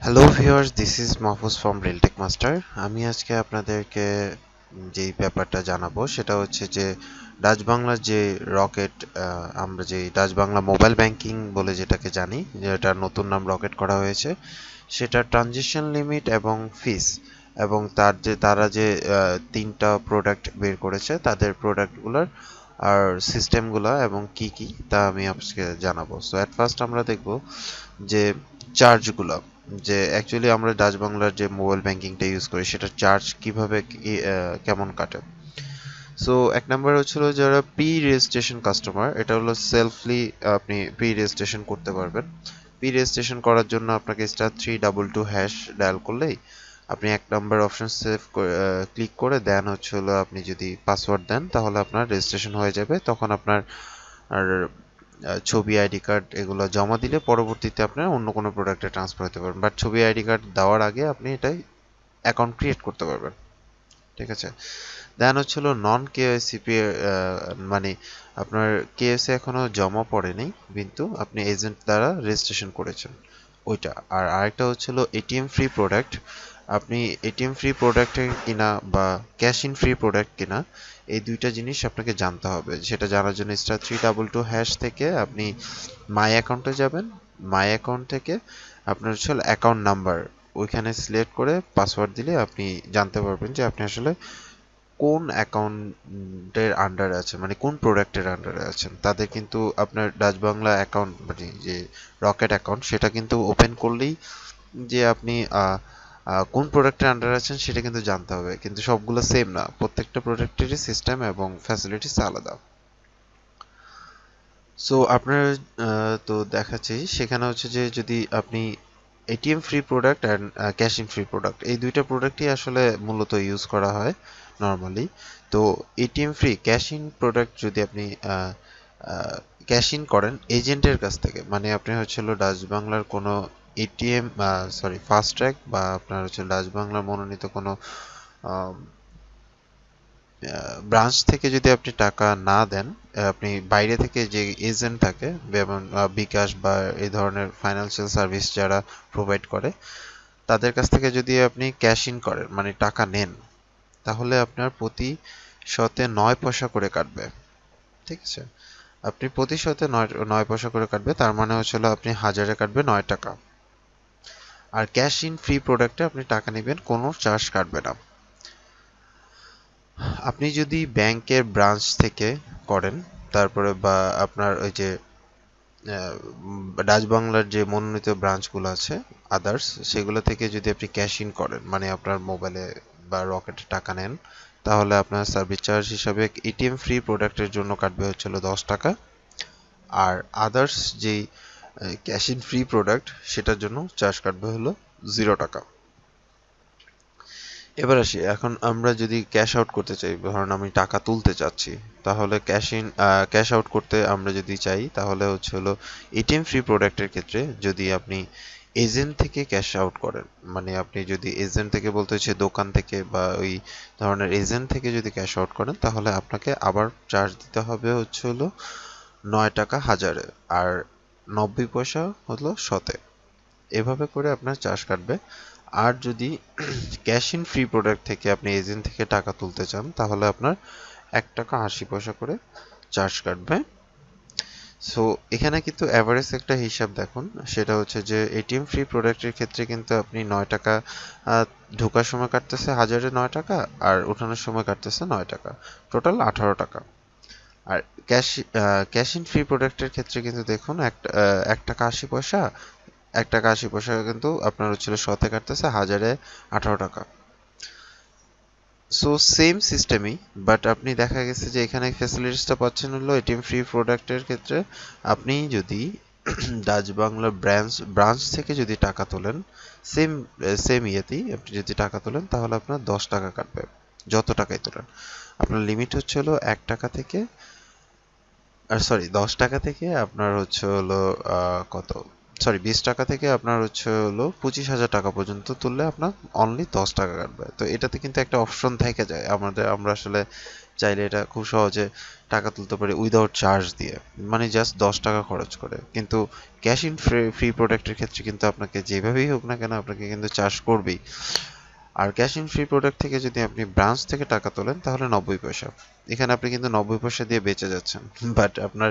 Hello viewers, this is Mahfuz from Railtech master. আমি আজকে আপনাদেরকে যেই ব্যাপারটা জানাবো সেটা হচ্ছে যে ডাচ বাংলার যে রকেট, আমরা যে ডাচ বাংলা মোবাইল ব্যাংকিং বলে যেটাকে জানি, যেটার নতুন নাম রকেট করা হয়েছে, সেটা ট্রানজিশন লিমিট এবং ফিস এবং তারা যে তিনটা প্রোডাক্ট বের করেছে তাদের প্রোডাক্টগুলোর আর সিস্টেমগুলো এবং কি কি তা আমি আজকে জানাবো। সো অ্যাট ফার্স্ট আমরা দেখব যে চার্জগুলো, যে অ্যাকচুয়ালি আমরা ডাচ বাংলার যে মোবাইল ব্যাংকিংটা ইউজ করি সেটা চার্জ কিভাবে কেমন কাটে। সো এক নাম্বার হচ্ছিল যারা প্রি রেজিস্ট্রেশন কাস্টমার, এটা হলো সেলফলি আপনি প্রি রেজিস্ট্রেশন করতে পারবেন। প্রি রেজিস্ট্রেশন করার জন্য আপনাকে *322# ডায়াল করলেই আপনি এক নাম্বার অপশন সেভ ক্লিক করে দেন হচ্ছে হলো, আপনি যদি পাসওয়ার্ড দেন তাহলে আপনার রেজিস্ট্রেশন হয়ে যাবে। তখন আপনার আর ছবি, আইডি কার্ড এগুলো জমা দিলে পরবর্তীতে আপনার অন্য কোনো প্রোডাক্টে ট্রান্সফার হতে পারবেন, বাট ছবি, আইডি কার্ড দেওয়ার আগে আপনি এটাই অ্যাকাউন্ট ক্রিয়েট করতে পারবেন। ঠিক আছে। দেন হচ্ছিল নন কেওয়াইসি, মানে আপনার কেওয়াইসি এখনো জমা পড়েনি কিন্তু আপনি এজেন্ট দ্বারা রেজিস্ট্রেশন করেছেন ওইটা। আর আরেকটা হচ্ছিল এটিএম ফ্রি প্রোডাক্ট। আপনি এটিএম ফ্রি প্রোডাক্টের কিনা বা ক্যাশ ইন ফ্রি প্রোডাক্ট কিনা, এই দুইটা জিনিস আপনাকে জানতে হবে। সেটা জানার জন্য *322# থেকে আপনি মাই অ্যাকাউন্টে যাবেন। মাই অ্যাকাউন্ট থেকে আপনার হচ্ছে অ্যাকাউন্ট নাম্বার ওইখানে সিলেক্ট করে পাসওয়ার্ড দিলে আপনি জানতে পারবেন যে আপনি আসলে কোন অ্যাকাউন্টের আন্ডারে আছেন, মানে কোন প্রোডাক্টের আন্ডারে আছেন। তাদের কিন্তু আপনার ডাচ বাংলা অ্যাকাউন্ট, মানে যে রকেট অ্যাকাউন্ট, সেটা কিন্তু ওপেন করলেই যে আপনি কোন প্রোডাক্টের আন্ডারে আছেন সেটা কিন্তু জানতে হবে। কিন্তু সবগুলো সেম না, প্রত্যেকটা প্রোডাক্টেরই সিস্টেম এবং ফ্যাসিলিটিস আলাদা। সো আপনার তো দেখাচ্ছি সেখানে হচ্ছে যে যদি আপনি ATM free product and cash in free product, এই দুইটা প্রোডাক্টই আসলে মূলত ইউজ করা হয় নর্মালি। তো ATM free cash in product যদি আপনি ক্যাশ ইন করেন এজেন্টের কাছ থেকে, মানে আপনি হচ্ছিল ডাচ বাংলার কোনো এটিএম, সরি ফাস্ট ট্র্যাক, বা আপনার হচ্ছে ডাচ বাংলার মনোনীত কোনো ব্রাঞ্চ থেকে যদি আপনি টাকা না দেন, আপনি বাইরে থেকে যে এজেন্ট থাকে, যেমন বিকাশ বা এই ধরনের ফাইন্যান্সিয়াল সার্ভিস যারা প্রোভাইড করে, তাদের কাছ থেকে যদি আপনি ক্যাশ ইন করেন মানে টাকা নেন, তাহলে আপনার প্রতি শতে 9 পয়সা করে কাটবে। ঠিক আছে। আপনি প্রতি শতে নয় 9 পয়সা করে কাটবে, তার মানে হচ্ছিল আপনি হাজারে কাটবে 9 টাকা। আর ক্যাশ ইন ফ্রি প্রোডাক্টে আপনি টাকা নেবেন, কোনো চার্জ কাটবে না। আপনি যদি ব্যাংকের ব্রাঞ্চ থেকে করেন, তারপরে বা আপনার ওই যে ডাচ বাংলার যে মনোনীত ব্রাঞ্চগুলো আছে আদার্স, সেগুলো থেকে যদি আপনি ক্যাশ ইন করেন মানে আপনার মোবাইলে বা রকেটে টাকা নেন, তাহলে আপনার সার্ভিস চার্জ হিসাবে এটিএম ফ্রি প্রোডাক্টের জন্য কাটবে হচ্ছিল 10 টাকা। আর আদার্স যেই ক্যাশ ইন ফ্রি প্রোডাক্ট সেটার জন্য চার্জ কাটবে হলো 0 টাকা। এবার আসি, এখন আমরা যদি ক্যাশ আউট করতে চাই, ধরুন আমি টাকা তুলতে চাচ্ছি, তাহলে ক্যাশ আউট করতে আমরা যদি চাই তাহলে হচ্ছে হলো এটিএম ফ্রি প্রোডাক্টের ক্ষেত্রে যদি আপনি এজেন্ট থেকে ক্যাশ আউট করেন, মানে আপনি যদি এজেন্ট থেকে বলতে হচ্ছে দোকান থেকে বা ওই ধরনের এজেন্ট থেকে যদি ক্যাশ আউট করেন, তাহলে আপনাকে আবার চার্জ দিতে হবে হচ্ছে হলো 9 টাকা হাজারে, আর 90 পয়সা হলো শতে। এভাবে করে আপনার চার্জ কাটবে। আর যদি ক্যাশ ইন ফ্রি প্রোডাক্ট থেকে আপনি এজেন্ট থেকে টাকা তুলতে চান, তাহলে আপনার 1 টাকা 80 পয়সা করে চার্জ কাটবে। সো এখানে কিন্তু অ্যাভারেজ একটা হিসাব দেখুন, সেটা হচ্ছে যে এটিএম ফ্রি প্রোডাক্টের ক্ষেত্রে কিন্তু আপনি 9 টাকা ঢোকার সময় কাটতেছে হাজারে 9 টাকা, আর ওঠানোর সময় কাটতেছে 9 টাকা, টোটাল 18 টাকা। আর ক্যাশ ক্যাশ ইন ফ্রি প্রোডাক্টের ক্ষেত্রে কিন্তু দেখুন 1 টাকা 80 পয়সা, 1 টাকা 80 পয়সা কিন্তু আপনার হচ্ছিল শতে কাটতেছে হাজারে 18 টাকা। সো সেম সিস্টেমই, বাট আপনি দেখা গেছে যে এখানে ফ্যাসিলিটিসটা পাচ্ছেন হলো এটিএম ফ্রি প্রোডাক্টের ক্ষেত্রে আপনি যদি ডাচ বাংলা ব্রাঞ্চ থেকে যদি টাকা তোলেন, সেম সেম ইয়েতেই আপনি যদি টাকা তোলেন তাহলে আপনার 10 টাকা কাটবে, যত টাকাই তোলেন। আপনার লিমিট হচ্ছে হলো 1 টাকা থেকে, আর সরি 10 টাকা থেকে আপনার হচ্ছে হলো কত, সরি 20 টাকা থেকে আপনার হচ্ছে হলো 25,000 টাকা পর্যন্ত তুললে আপনার অনলি 10 টাকা কাটবে। তো এটাতে কিন্তু একটা অপশন থেকে যায় আমাদের, আমরা আসলে চাইলে এটা খুব সহজে টাকা তুলতে পারি উইদাউট চার্জ দিয়ে, মানে জাস্ট 10 টাকা খরচ করে। কিন্তু ক্যাশ ইন ফ্রি প্রোডাক্টের ক্ষেত্রে কিন্তু আপনাকে যেভাবেই হোক না কেন আপনাকে কিন্তু চার্জ করবেই। আর ক্যাশ ইন ফ্রি প্রোডাক্ট থেকে যদি আপনি ব্রাঞ্চ থেকে টাকা তোলেন তাহলে 90 পয়সা। এখানে আপনি কিন্তু 90 পয়সা দিয়ে বেঁচে যাচ্ছেন, বাট আপনার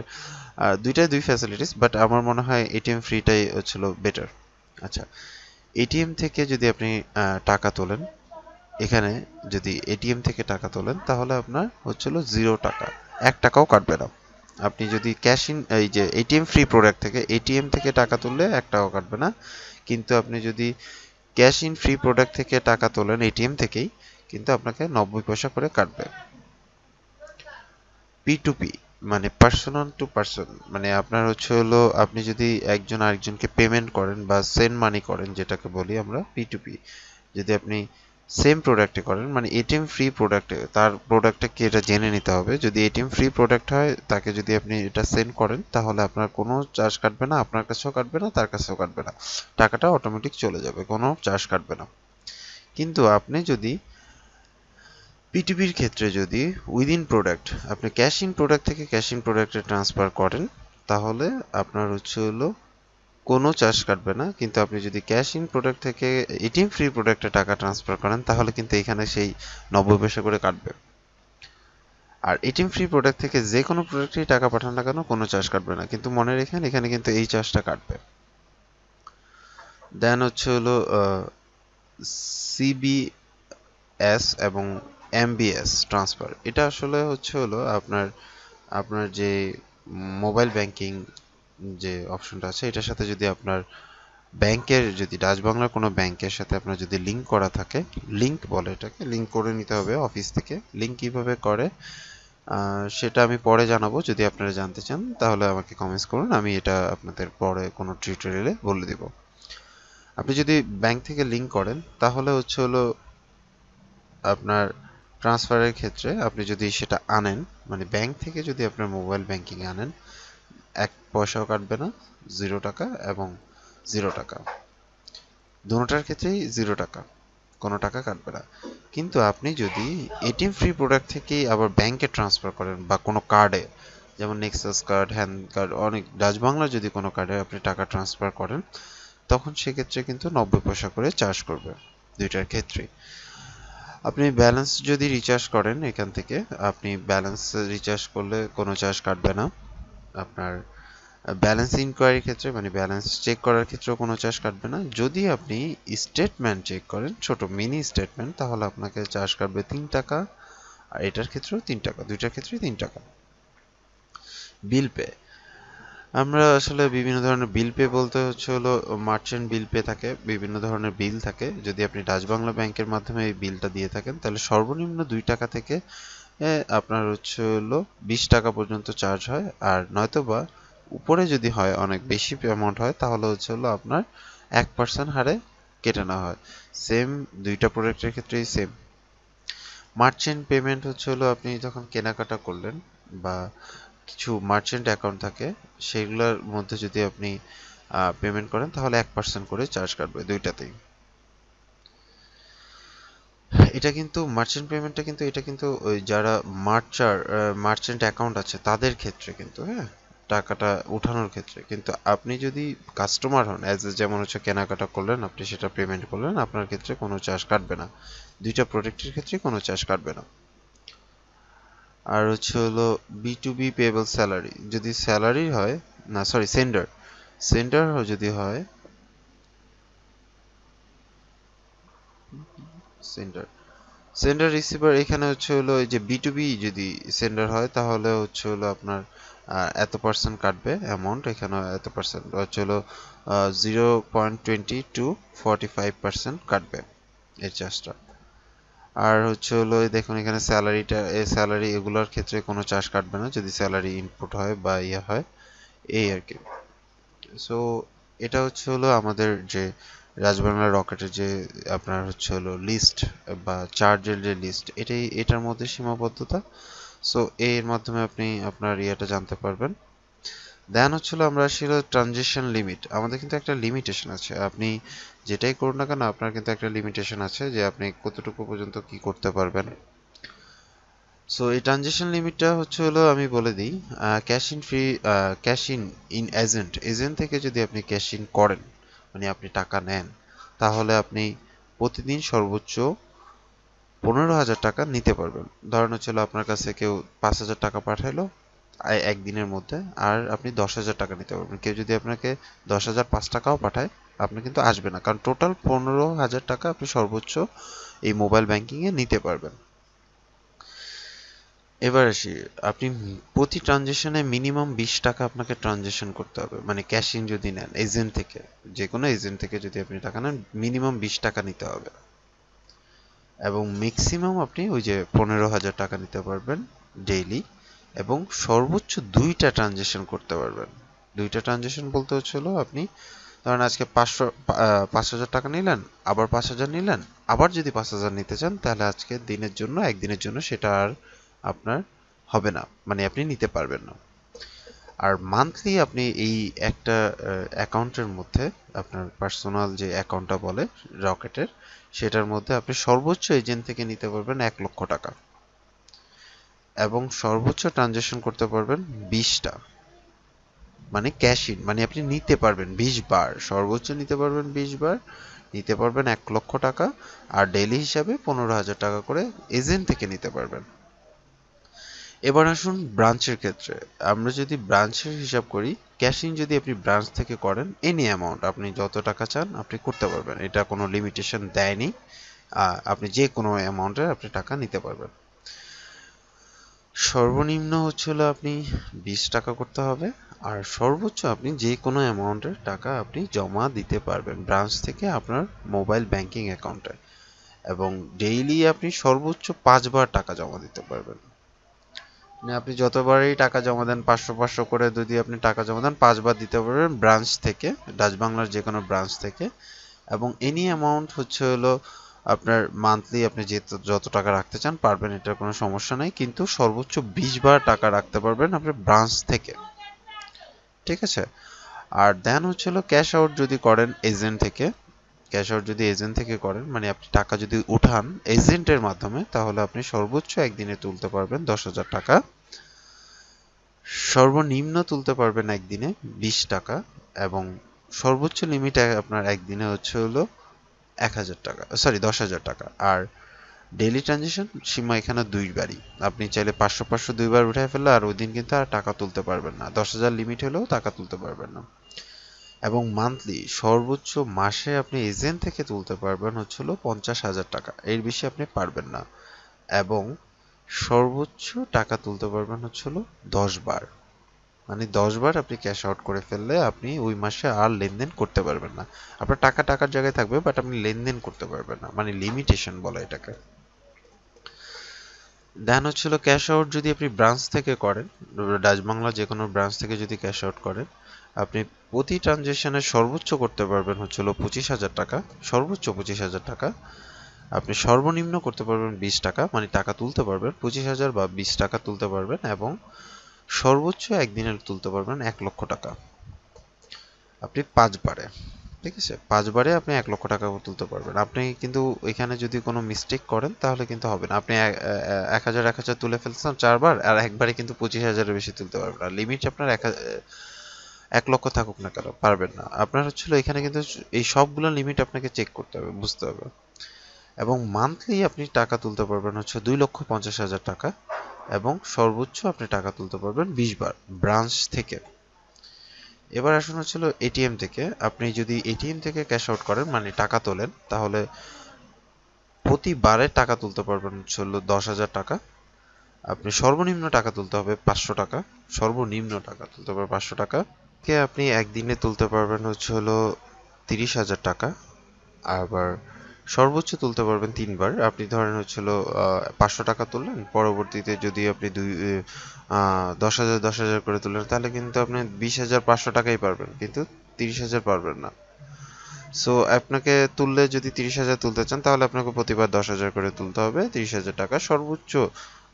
দুইটাই দুই ফ্যাসিলিটিস, বাট আমার মনে হয় এটিএম ফ্রিটাই হচ্ছিল বেটার। আচ্ছা, এটিএম থেকে যদি আপনি টাকা তোলেন, এখানে যদি এটিএম থেকে টাকা তোলেন তাহলে আপনার হচ্ছিল 0 টাকা, 1 টাকাও কাটবে না। আপনি যদি ক্যাশ ইন এই যে এটিএম ফ্রি প্রোডাক্ট থেকে এটিএম থেকে টাকা তুললে 1 টাকাও কাটবে না। কিন্তু আপনি যদি ক্যাশ ইন ফ্রি প্রোডাক্ট থেকে টাকা তোলেন এটিএম থেকেই, কিন্তু আপনাকে 90 পয়সা করে কাটবে। পি টু পি মানে পার্সোনাল টু পার্সন, মানে আপনার হচ্ছে হলো আপনি যদি একজন আরেকজনকে পেমেন্ট করেন বা সেন্ড মানি করেন, যেটাকে বলি আমরা পি টু পি। যদি আপনি সেম প্রোডাক্টে করেন, মানে এটিএম ফ্রি প্রোডাক্টে, তার প্রোডাক্টটা কি এটা জেনে নিতে হবে। যদি এটিএম ফ্রি প্রোডাক্ট হয় তাকে যদি আপনি এটা সেন্ড করেন তাহলে আপনার কোনো চার্জ কাটবে না, আপনার কাছেও কাটবে না, তার কাছেও কাটবে না, টাকাটা অটোমেটিক চলে যাবে, কোনো চার্জ কাটবে না। কিন্তু আপনি যদি পিটিপির ক্ষেত্রে যদি উইদিন প্রোডাক্ট আপনি ক্যাশ ইন প্রোডাক্ট থেকে ক্যাশ ইন প্রোডাক্টে ট্রান্সফার করেন তাহলে আপনার হচ্ছে হলো কোনো চার্জ কাটবে না। কিন্তু আপনি যদি ক্যাশ ইন প্রোডাক্ট থেকে এটিএম ফ্রি প্রোডাক্টে টাকা ট্রান্সফার করেন তাহলে কিন্তু এখানে সেই 90 পয়সা করে কাটবে। আর এটিএম ফ্রি প্রোডাক্ট থেকে যে কোনো প্রোডাক্টেই টাকা পাঠান না কেন কোনো চার্জ কাটবে না, কিন্তু মনে রেখেন এখানে কিন্তু এই চার্জটা কাটবে। দেন হচ্ছে হলো সিবিএস এবং এমবিএস ট্রান্সফার। এটা আসলে হচ্ছে হলো আপনার আপনার যে মোবাইল ব্যাংকিং যে অপশনটা আছে এটার সাথে যদি আপনার ব্যাংকের যদি ডাচ বাংলার কোনো ব্যাংকের সাথে আপনার যদি লিঙ্ক করা থাকে, লিঙ্ক বলে এটাকে, লিঙ্ক করে নিতে হবে অফিস থেকে। লিঙ্ক কিভাবে করে সেটা আমি পরে জানাবো, যদি আপনারা জানতে চান তাহলে আমাকে কমেন্টস করুন, আমি এটা আপনাদের পরে কোনো টিউটোরিয়ালে বলে দিব। আপনি যদি ব্যাংক থেকে লিঙ্ক করেন তাহলে হচ্ছে হলো আপনার ট্রান্সফারের ক্ষেত্রে আপনি যদি সেটা আনেন, মানে ব্যাংক থেকে যদি আপনার মোবাইল ব্যাংকিং আনেন 1 পয়সাও কাটবে না, 0 টাকা এবং 0 টাকা, দুটোটার ক্ষেত্রেই 0 টাকা, কোনো টাকা কাটবে না। কিন্তু আপনি যদি এটিএম ফ্রি প্রোডাক্ট থেকেই আবার ব্যাংকে ট্রান্সফার করেন বা কোনো কার্ডে, যেমন নেক্সাস কার্ড, হ্যান্ড কার্ড, অনেক ডাচ বাংলা যদি কোনো কার্ডে আপনি টাকা ট্রান্সফার করেন তখন সেক্ষেত্রে কিন্তু 90 পয়সা করে চার্জ করবে দুইটার ক্ষেত্রেই। আপনি ব্যালেন্স যদি রিচার্জ করেন এখান থেকে, আপনি ব্যালেন্স রিচার্জ করলে কোনো চার্জ কাটবে না। আপনার ব্যালেন্স ইনকোয়ারির ক্ষেত্রে মানে ব্যালেন্স চেক করার ক্ষেত্রেও কোনো চার্জ কাটবে না। যদি আপনি স্টেটমেন্ট চেক করেন, ছোট মিনি স্টেটমেন্ট, তাহলে আপনাকে চার্জ কাটবে 3 টাকা। আর এটার ক্ষেত্রেও 3 টাকা, দুইটার ক্ষেত্রেই 3 টাকা। বিল পে, আমরা আসলে বিভিন্ন ধরনের বিল পে বলতে হচ্ছে হলো মার্চেন্ট বিল পে থাকে, বিভিন্ন ধরনের বিল থাকে। যদি আপনি ডাচ বাংলা ব্যাংকের মাধ্যমে এই বিলটা দিয়ে থাকেন তাহলে সর্বনিম্ন 2 টাকা থেকে আপনার হচ্ছে হলো 20 টাকা পর্যন্ত চার্জ হয়। আর নয়তোবা উপরে যদি হয় অনেক বেশি অ্যামাউন্ট হয় তাহলে হচ্ছে হলো আপনার 1% হারে কেটে নেওয়া হয়। সেম দুইটা প্রোডাক্টের ক্ষেত্রেই সেম। মার্চেন্ট পেমেন্ট হচ্ছে হলো আপনি যখন কেনাকাটা করলেন বা কিছু মার্চেন্ট অ্যাকাউন্ট থাকে সেগুলোর মধ্যে যদি আপনি পেমেন্ট করেন তাহলে 1% করে চার্জ কাটবে দুইটাতেই। এটা কিন্তু মার্চেন্ট পেমেন্টটা কিন্তু এটা কিন্তু ওই যারা মার্চেন্ট অ্যাকাউন্ট আছে তাদের ক্ষেত্রে কিন্তু, হ্যাঁ, টাকাটা উঠানোর ক্ষেত্রে। কিন্তু আপনি যদি কাস্টমার হন, যেমন হচ্ছে কেনাকাটা করলেন আপনি সেটা পেমেন্ট করলেন, আপনার ক্ষেত্রে কোনো চার্জ কাটবে না, দুইটা প্রোডাক্টের ক্ষেত্রে কোনো চার্জ কাটবে না। আর হচ্ছে হলো B to B payable salary, যদি স্যালারি হয়, না সরি সেন্ডার, সেন্ডার যদি হয়, সেন্ডার সেন্ডার রিসিভার, এখানে হচ্ছে হলো এই যে বি টু বি যদি সেন্ডার হয় তাহলে হচ্ছে হলো আপনার এত পার্সেন্ট কাটবে অ্যামাউন্ট, এখানে এত পার্সেন্ট হচ্ছে হলো 0.20 to 45% কাটবে এই চার্জটা। আর হচ্ছে হলো এই দেখুন এখানে স্যালারিটা, এই স্যালারি এগুলোর ক্ষেত্রে কোনো চার্জ কাটবে না যদি স্যালারি ইনপুট হয় বা ইয়ে হয়, এই আর কি। সো এটা হচ্ছে হলো আমাদের যে রাজবাংলা রকেটের যে আপনার হচ্ছে হলো লিস্ট বা চার্জের যে লিস্ট, এটার মধ্যে সীমাবদ্ধতা। সো এর মাধ্যমে আপনি আপনার ইয়েটা জানতে পারবেন। দেন হচ্ছিল আমরা ছিল ট্রানজিশন লিমিট, আমাদের কিন্তু একটা লিমিটেশন আছে। আপনি যেটাই করুন না কেন আপনার কিন্তু একটা লিমিটেশন আছে যে আপনি কতটুকু পর্যন্ত কি করতে পারবেন। সো এই ট্রানজেকশন লিমিটটা হচ্ছে হলো আমি বলে দিই, cash in free, cash in in agent, agent থেকে যদি আপনি ক্যাশ ইন করেন মানে আপনি টাকা নেন, তাহলে আপনি প্রতিদিন সর্বোচ্চ 15,000 টাকা নিতে পারবেন। ধরেন হচ্ছিল আপনার কাছে কেউ 5,000 টাকা পাঠাইলো একদিনের মধ্যে, আর আপনি 10,000 টাকা নিতে পারবেন। কেউ যদি আপনাকে 10,005 টাকাও পাঠায়, আপনি কিন্তু আসবে না, কারণ টোটাল 15,000 টাকা আপনি সর্বোচ্চ এই মোবাইল ব্যাংকিংয়ে নিতে পারবেন। এবার আসি, আপনি প্রতি ট্রানজেকশনে মিনিমাম 20 টাকা আপনাকে ট্রানজেকশন করতে হবে, মানে ক্যাশ ইন যদি নেন এজেন্ট থেকে, যে কোনো এজেন্ট থেকে যদি আপনি টাকা নেন মিনিমাম 20 টাকা নিতে হবে, এবং ম্যাক্সিমাম আপনি ওই যে 15,000 টাকা নিতে পারবেন ডেইলি, এবং সর্বোচ্চ 2টা ট্রানজেকশন করতে পারবেন। 2টা ট্রানজেকশন বলতে হচ্ছিল আপনি ধরেন আজকে 5,000 টাকা নিলেন, আবার 5,000 নিলেন, আবার যদি 5,000 নিতে চান তাহলে আজকে দিনের জন্য, একদিনের জন্য সেটা আর আপনার হবে না, মানে আপনি নিতে পারবেন না। আর মান্থলি আপনি এই একটা অ্যাকাউন্টের মধ্যে, আপনার পার্সোনাল যে অ্যাকাউন্টটা বলে রকেটের, সেটার মধ্যে আপনি সর্বোচ্চ এজেন্ট থেকে নিতে পারবেন 1,00,000 টাকা, এবং সর্বোচ্চ ট্রানজাকশন করতে পারবেন 20টা, মানে ক্যাশ ইন, মানে আপনি নিতে পারবেন 20 বার, সর্বোচ্চ নিতে পারবেন 20 বার, নিতে পারবেন 1,00,000 টাকা, আর ডেইলি হিসাবে 15,000 টাকা করে এজেন্ট থেকে নিতে পারবেন। এবার আসুন ব্রাঞ্চের ক্ষেত্রে, আমরা যদি ব্রাঞ্চের হিসাব করি, ক্যাশ ইন যদি আপনি ব্রাঞ্চ থেকে করেন এনি অ্যামাউন্ট, আপনি যত টাকা চান আপনি করতে পারবেন, এটা কোনো লিমিটেশন দেয়নি, আপনি যে কোনো অ্যামাউন্টের আপনি টাকা নিতে পারবেন। সর্বনিম্ন হচ্ছিল আপনি 20 টাকা করতে হবে, আর সর্বোচ্চ আপনি যে কোনো অ্যামাউন্টের টাকা আপনি জমা দিতে পারবেন ব্রাঞ্চ থেকে আপনার মোবাইল ব্যাংকিং অ্যাকাউন্টে, এবং ডেইলি আপনি সর্বোচ্চ 5 বার টাকা জমা দিতে পারবেন। মানে আপনি যতবারই টাকা জমা দেন, 500 করে যদি আপনি টাকা জমা দেন 5 বার দিতে পারবেন ব্রাঞ্চ থেকে, ডাচ বাংলার যে কোনো ব্রাঞ্চ থেকে, এবং এনি অ্যামাউন্ট হচ্ছে হলো আপনার মান্থলি আপনি যত টাকা রাখতে চান পারবেন, এটার কোনো সমস্যা নেই, কিন্তু সর্বোচ্চ 20 বার টাকা রাখতে পারবেন আপনি ব্রাঞ্চ থেকে, ঠিক আছে। আর দেন হচ্ছে হলো ক্যাশ আউট যদি করেন এজেন্ট থেকে, ক্যাশ আউট যদি এজেন্ট থেকে করেন, মানে আপনি টাকা যদি উঠান এজেন্টের মাধ্যমে, তাহলে আপনি সর্বোচ্চ একদিনে তুলতে পারবেন 10,000 টাকা, সর্বনিম্ন তুলতে পারবেন একদিনে 20 টাকা, এবং সর্বোচ্চ লিমিট আপনার একদিনে হচ্ছে হলো 1,000 টাকা, সরি 10,000 টাকা। আর ডেইলি ট্রানজেকশন সীমা এখানে 2 বারই, আপনি চাইলে 500 2 বার উঠায় ফেললে আর ওই দিন কিন্তু আর টাকা তুলতে পারবেন না, 10,000 লিমিট হলেও টাকা তুলতে পারবেন না। এবং মান্থলি সর্বোচ্চ মাসে আপনি এজেন্ট থেকে তুলতে পারবেন হচ্ছিল 50,000 টাকা, এর বেশি আপনি পারবেন না, এবং সর্বোচ্চ টাকা তুলতে পারবেন হচ্ছিল 10 বার, মানে 10 বার আপনি ক্যাশ আউট করে ফেললে আপনি ওই মাসে আর লেনদেন করতে পারবেন না। আপনার টাকা টাকার জায়গায় থাকবে, বাট আপনি লেনদেন করতে পারবেন না, মানে লিমিটেশন বলে এটাকে। দেন হচ্ছিল ক্যাশ আউট যদি আপনি ব্রাঞ্চ থেকে করেন, ডাচ বাংলা যে কোনো ব্রাঞ্চ থেকে যদি ক্যাশ আউট করেন, আপনি প্রতি ট্রানজেকশনে সর্বোচ্চ করতে পারবেন হচ্ছিল 25,000 টাকা, সর্বোচ্চ 25,000 টাকা। আপনি সর্বনিম্ন করতে পারবেন 20 টাকা, মানে টাকা তুলতে পারবেন 25,000 বা 20 টাকা তুলতে পারবেন, এবং সর্বোচ্চ একদিনে তুলতে পারবেন 1,00,000 টাকা আপনি 5 বারে, ঠিক আছে। 5 বারে আপনি 1,00,000 টাকা তুলতে পারবেন। আপনি কিন্তু এখানে যদি কোনো মিস্টেক করেন তাহলে কিন্তু হবে না, আপনি 1,000 তুলে ফেলছেন 4 বার, আর একবারে কিন্তু 25,000-এর বেশি তুলতে পারবেন না, লিমিট আপনার 1,00,000 থাকুক না কেন পারবেন না। আপনার হচ্ছিল এখানে কিন্তু এই সবগুলো লিমিট আপনাকে চেক করতে হবে, বুঝতে হবে। এবং মান্থলি আপনি টাকা তুলতে পারবেন হচ্ছে 2,50,000 টাকা, এবং সর্বোচ্চ আপনি টাকা তুলতে পারবেন 20 বার ব্রাঞ্চ থেকে। এবার আসুন হচ্ছিল এটিএম থেকে, আপনি যদি এটিএম থেকে ক্যাশ আউট করেন মানে টাকা তোলেন, তাহলে প্রতিবারে টাকা তুলতে পারবেন হচ্ছিল 10,000 টাকা, আপনি সর্বনিম্ন টাকা তুলতে হবে 500 টাকা, সর্বনিম্ন টাকা তুলতে হবে 500 টাকা, কে আপনি একদিনে তুলতে পারবেন হচ্ছে হলো 30,000 টাকা, আবার সর্বোচ্চ তুলতে পারবেন 3 বার। আপনি ধরেন হচ্ছিল 500 টাকা তুললেন, পরবর্তীতে যদি আপনি 10,000 করে তুলেন, তাহলে কিন্তু আপনি 20,500 টাকাই পারবেন, কিন্তু 30,000 পারবেন না। সো আপনাকে তুললে, যদি 30,000 তুলতে চান তাহলে আপনাকে প্রতিবার 10,000 করে তুলতে হবে, 30,000 টাকা সর্বোচ্চ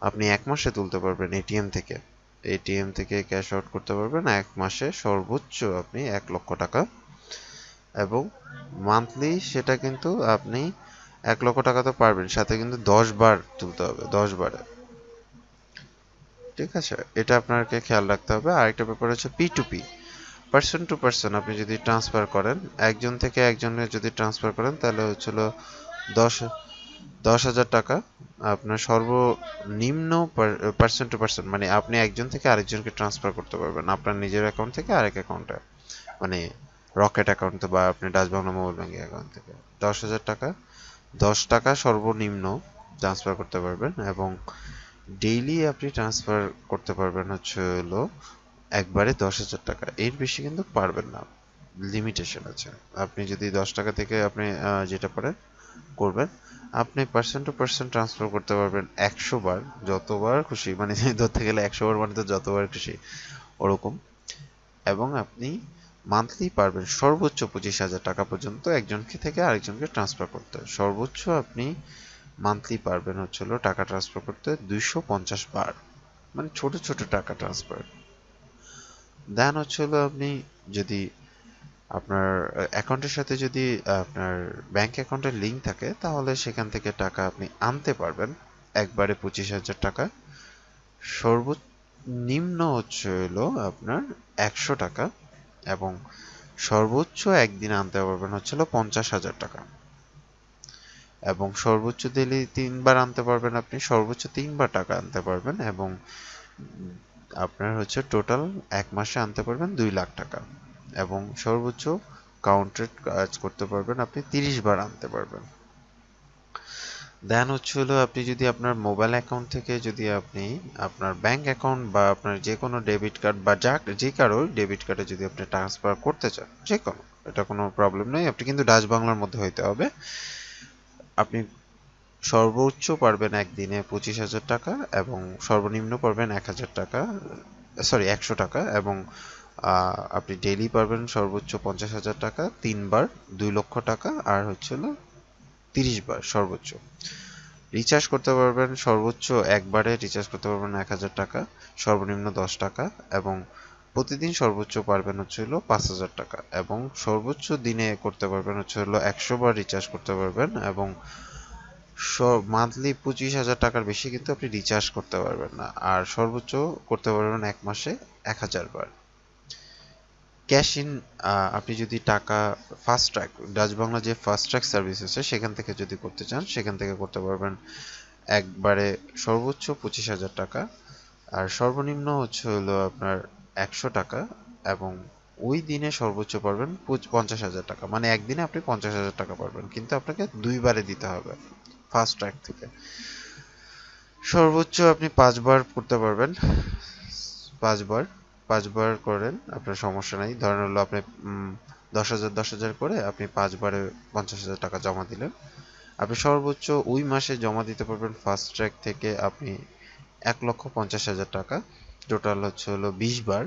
আপনি এক মাসে তুলতে পারবেন এটিএম থেকে, এটিএম থেকে ক্যাশ আউট করতে পারবেন এক মাসে সর্বোচ্চ আপনি 1,00,000 টাকা, এবং মান্থলি সেটা কিন্তু আপনি 1,00,000 টাকা তো পারবেন, সাথে কিন্তু 10 বার তুলতে হবে, 10 বারে। ঠিক আছে, এটা আপনাকে খেয়াল রাখতে হবে। আরেকটা ব্যাপার হচ্ছে P2P, পার্সন টু পার্সন। আপনি যদি ট্রান্সফার করেন, একজন থেকে একজনে যদি ট্রান্সফার করেন, তাহলে হচ্ছিল 10,000 টাকা আপনার সর্বনিম্ন। পার্সন টু পার্সন মানে আপনি একজন থেকে আরেকজনকে ট্রান্সফার করতে পারবেন আপনার নিজের অ্যাকাউন্ট থেকে আরেক অ্যাকাউন্টে, মানে রকেট অ্যাকাউন্ট বা আপনি Dutch Bangla mobile banking account থেকে 10,000 টাকা, 10 টাকা সর্বনিম্ন ট্রান্সফার করতে পারবেন। এবং ডেইলি আপনি ট্রান্সফার করতে পারবেন হলো একবারে 10,000 টাকা, এর বেশি কিন্তু পারবেন না, লিমিটেশন আছে। আপনি যদি 10 টাকা থেকে আপনি যেটা পারেন করবেন। আপনি পার্সন টু পার্সন ট্রান্সফার করতে পারবেন 100 বার, যতবার খুশি, মানে ধরতে গেলে 100 বার মানে তো যতবার খুশি ওরকম। এবং আপনি মান্থলি পারবেন সর্বোচ্চ 25,000 টাকা পর্যন্ত একজনকে থেকে আরেকজনকে ট্রান্সফার করতে। সর্বোচ্চ আপনি মান্থলি পারবেন হচ্ছিল টাকা ট্রান্সফার করতে 250 বার, মানে ছোট ছোট টাকা ট্রান্সফার। দেন হচ্ছিল আপনি যদি আপনার অ্যাকাউন্টের সাথে যদি আপনার ব্যাংক অ্যাকাউন্টের লিঙ্ক থাকে, তাহলে সেখান থেকে টাকা আপনি আনতে পারবেন একবারে 25,000 টাকা। সর্বনিম্ন হলো আপনার 100 টাকা, এবং সর্বোচ্চ একদিন আনতে পারবেন হচ্ছিল 50,000 টাকা। এবং সর্বোচ্চ দিলে 3 বার আনতে পারবেন, আপনি সর্বোচ্চ 3 বার টাকা আনতে পারবেন। এবং আপনার হচ্ছে টোটাল 1 মাসে আনতে পারবেন 2 লাখ টাকা। এবং সর্বোচ্চ কাউন্টেড কাজ করতে পারবেন আপনি 30 বার আনতে পারবেন। দেন হলো আপনি যদি আপনার মোবাইল অ্যাকাউন্ট থেকে যদি আপনি আপনার ব্যাংক অ্যাকাউন্ট বা আপনার যে কোনো ডেবিট কার্ড বা যে কারোর ডেবিট কার্ডে যদি আপনি ট্রান্সফার করতে চান, যে কোনো, এটা কোনো প্রবলেম নেই। আপনি কিন্তু ডাচ বাংলার মধ্যে হইতে হবে। আপনি সর্বোচ্চ পারবেন একদিনে 25,000 টাকা, এবং সর্বনিম্ন পারবেন 1,000 টাকা, সরি 100 টাকা। এবং আপনি ডেইলি পারবেন সর্বোচ্চ 50,000 টাকা 3 বার, 2 লক্ষ টাকা, আর হচ্ছিল 30 বার সর্বোচ্চ। রিচার্জ করতে পারবেন সর্বোচ্চ একবারে রিচার্জ করতে পারবেন 1,000 টাকা, সর্বনিম্ন 10 টাকা। এবং প্রতিদিন সর্বোচ্চ পারবেন হচ্ছিল 5,000 টাকা, এবং সর্বোচ্চ দিনে করতে পারবেন হচ্ছিল 100 বার রিচার্জ করতে পারবেন। এবং মান্থলি 25,000 টাকার বেশি কিন্তু আপনি রিচার্জ করতে পারবেন না। আর সর্বোচ্চ করতে পারবেন 1 মাসে 1,000 বার। ক্যাশ ইন, আপনি যদি টাকা ফাস্ট ট্র্যাক, ডাচ বাংলা যে ফাস্ট ট্র্যাক সার্ভিস আছে সেখান থেকে যদি করতে চান, সেখান থেকে করতে পারবেন একবারে সর্বোচ্চ 25,000 টাকা, আর সর্বনিম্ন হলো আপনার 100 টাকা। এবং ওই দিনে সর্বোচ্চ পারবেন 50,000 টাকা, মানে একদিনে আপনি 50,000 টাকা পারবেন, কিন্তু আপনাকে 2 বারে দিতে হবে ফাস্ট ট্র্যাক থেকে। সর্বোচ্চ আপনি 5 বার করতে পারবেন, 5 বার। 5 বার করেন আপনার সমস্যা নাই। ধরেন হলো আপনি 10,000 করে আপনি 5 বারে 50,000 টাকা জমা দিলেন। আপনি সর্বোচ্চ ওই মাসে জমা দিতে পারবেন ফাস্ট ট্র্যাক থেকে আপনি 1,50,000 টাকা। টোটাল হলো 20 বার।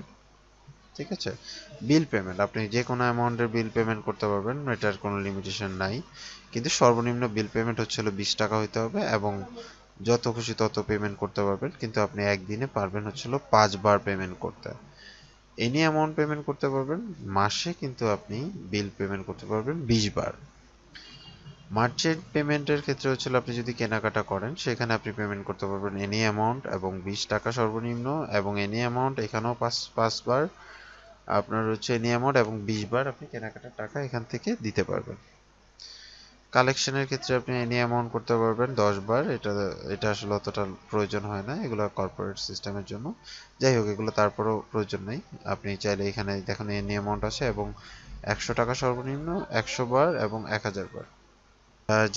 ঠিক আছে। বিল পেমেন্ট, আপনি যে কোনো অ্যামাউন্টের বিল পেমেন্ট করতে পারবেন, এটার কোনো লিমিটেশন নাই। কিন্তু সর্বনিম্ন বিল পেমেন্ট হলো 20 টাকা হইতে হবে, এবং যত খুশি তত পেমেন্ট করতে পারবেন, কিন্তু আপনি একদিনে পারবেন 5 বার পেমেন্ট করতে। এনি অ্যামাউন্ট পেমেন্ট করতে পারবেন, মাসে কিন্তু আপনি বিল পেমেন্ট করতে পারবেন 20 বার। মার্চেন্ট পেমেন্টের ক্ষেত্রে আপনি যদি কেনাকাটা করেন, সেখানে আপনি পেমেন্ট করতে পারবেন এনি অ্যামাউন্ট এবং 20 টাকা সর্বনিম্ন, এবং এনি অ্যামাউন্ট এখানেও 5 বার আপনার এনি অ্যামাউন্ট এবং 20 বার আপনি কেনাকাটার টাকা এখান থেকে দিতে পারবেন। কালেকশনের ক্ষেত্রে আপনি এনি অ্যামাউন্ট করতে পারবেন 10 বার। এটা আসলে অতটা প্রয়োজন হয় না, এগুলো কর্পোরেট সিস্টেমের জন্য। যাই হোক, এগুলো তারপরেও প্রয়োজন নেই। আপনি চাইলে এখানে দেখুন এনি অ্যামাউন্ট আছে, এবং 100 টাকা সর্বনিম্ন, 100 বার এবং 1,000 বার।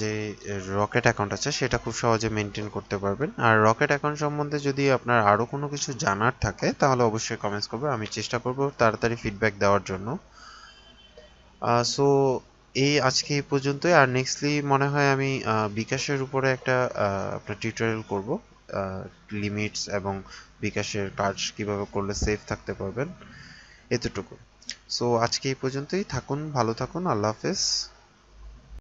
যে রকেট অ্যাকাউন্ট আছে সেটা খুব সহজে মেনটেন করতে পারবেন। আর রকেট অ্যাকাউন্ট সম্বন্ধে যদি আপনার আরও কোনো কিছু জানার থাকে, তাহলে অবশ্যই কমেন্টস করবেন, আমি চেষ্টা করব তাড়াতাড়ি ফিডব্যাক দেওয়ার জন্য। সো আজকে এই পর্যন্তই। আর নেক্সটলি মনে হয় আমি বিকাশের উপরে একটা আপনার টিউটোরিয়াল করব, লিমিটস এবং বিকাশের কাজ কিভাবে করলে সেফ থাকতে পারবেন, এতটুকু। সো আজকে এই পর্যন্তই, থাকুন ভালো থাকুন, আল্লাহ হাফেজ।